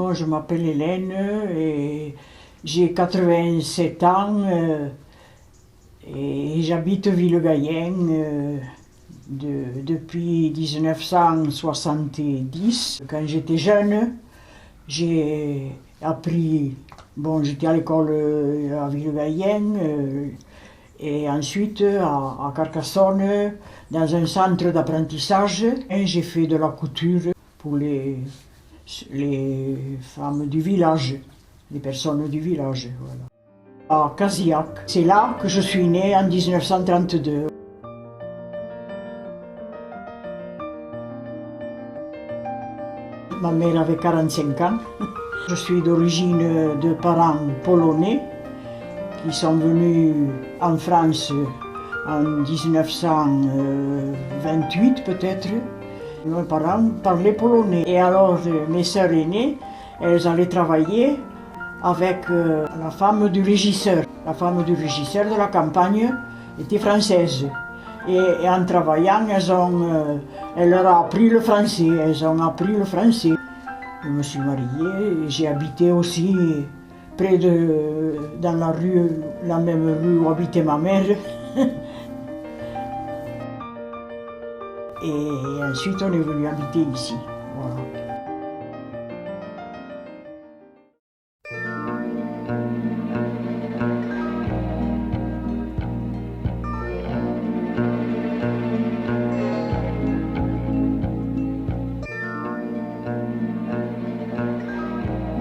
Bon, je m'appelle Hélène et j'ai 87 ans et j'habite Villegayen depuis 1970. Quand j'étais jeune, j'ai appris, bon, j'étais à l'école à Villegayen et ensuite à Carcassonne dans un centre d'apprentissage. J'ai fait de la couture pour les femmes du village, les personnes du village. Voilà. À Casillac, c'est là que je suis née en 1932. Ma mère avait 45 ans. Je suis d'origine de parents polonais qui sont venus en France en 1928 peut-être. Mes parents parlaient polonais. Et alors mes sœurs aînées, elles allaient travailler avec la femme du régisseur. La femme du régisseur de la campagne était française. Et en travaillant, elle leur a appris le français. Elles ont appris le français. Je me suis mariée et j'ai habité aussi dans la même rue où habitait ma mère. Et ensuite, on est venu habiter ici. Voilà.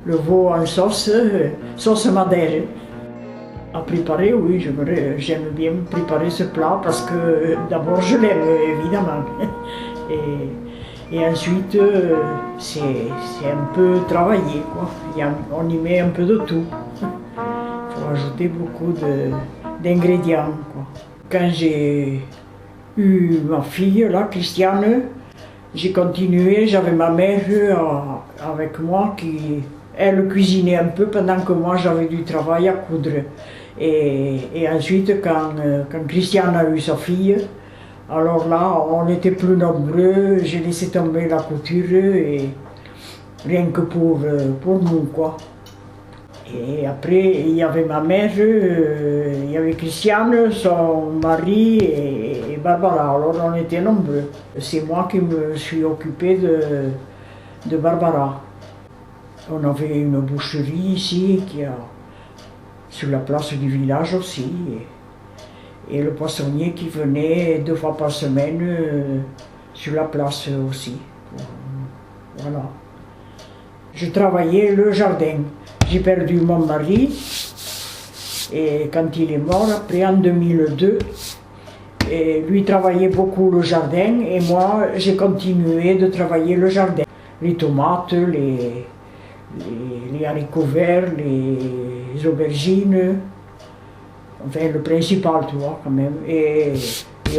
Le veau en sauce madère. À préparer, oui, j'aime bien préparer ce plat parce que d'abord je l'aime évidemment. Et ensuite c'est un peu travaillé, quoi. On y met un peu de tout. Il faut ajouter beaucoup d'ingrédients, quoi. Quand j'ai eu ma fille, là, Christiane, j'ai continué, j'avais ma mère avec moi qui, elle cuisinait un peu pendant que moi j'avais du travail à coudre. Et ensuite, quand Christiane a eu sa fille, alors là, on était plus nombreux, j'ai laissé tomber la couture, et rien que pour nous, quoi. Et après, il y avait ma mère, il y avait Christiane, son mari et Barbara, alors on était nombreux. C'est moi qui me suis occupée de Barbara. On avait une boucherie ici, sur la place du village aussi, et le poissonnier qui venait 2 fois par semaine sur la place aussi. Voilà. Je travaillais le jardin. J'ai perdu mon mari, et quand il est mort, après en 2002, et lui travaillait beaucoup le jardin, et moi j'ai continué de travailler le jardin. Les tomates, les haricots verts, les aubergines, enfin le principal, tu vois, quand même. Et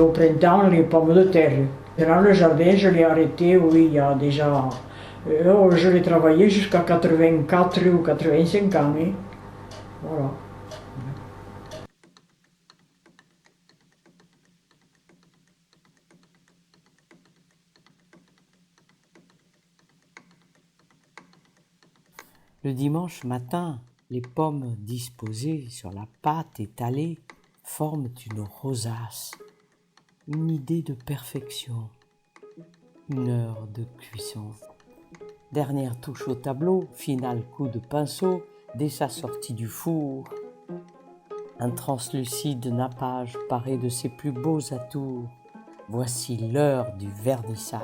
au printemps, les pommes de terre. Dans le jardin, je l'ai arrêté, oui, il y a déjà... je l'ai travaillé jusqu'à 84 ou 85 ans, hein. Voilà. Le dimanche matin, les pommes disposées sur la pâte étalée forment une rosace, une idée de perfection, une heure de cuisson. Dernière touche au tableau, final coup de pinceau dès sa sortie du four. Un translucide nappage paré de ses plus beaux atours. Voici l'heure du vernissage.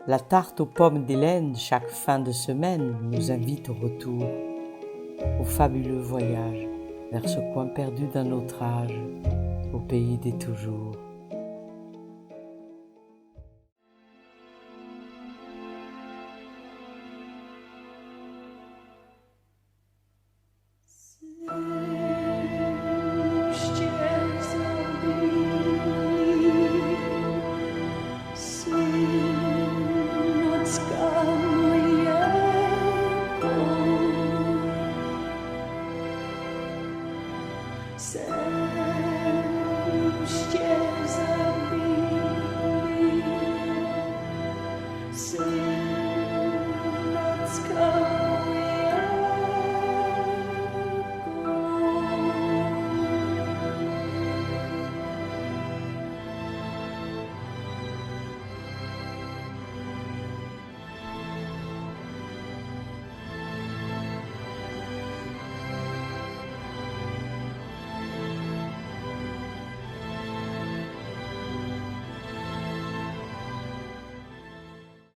La tarte aux pommes d'Hélène, chaque fin de semaine, nous invite au retour, au fabuleux voyage vers ce coin perdu d'un autre âge, au pays des toujours. Pascal.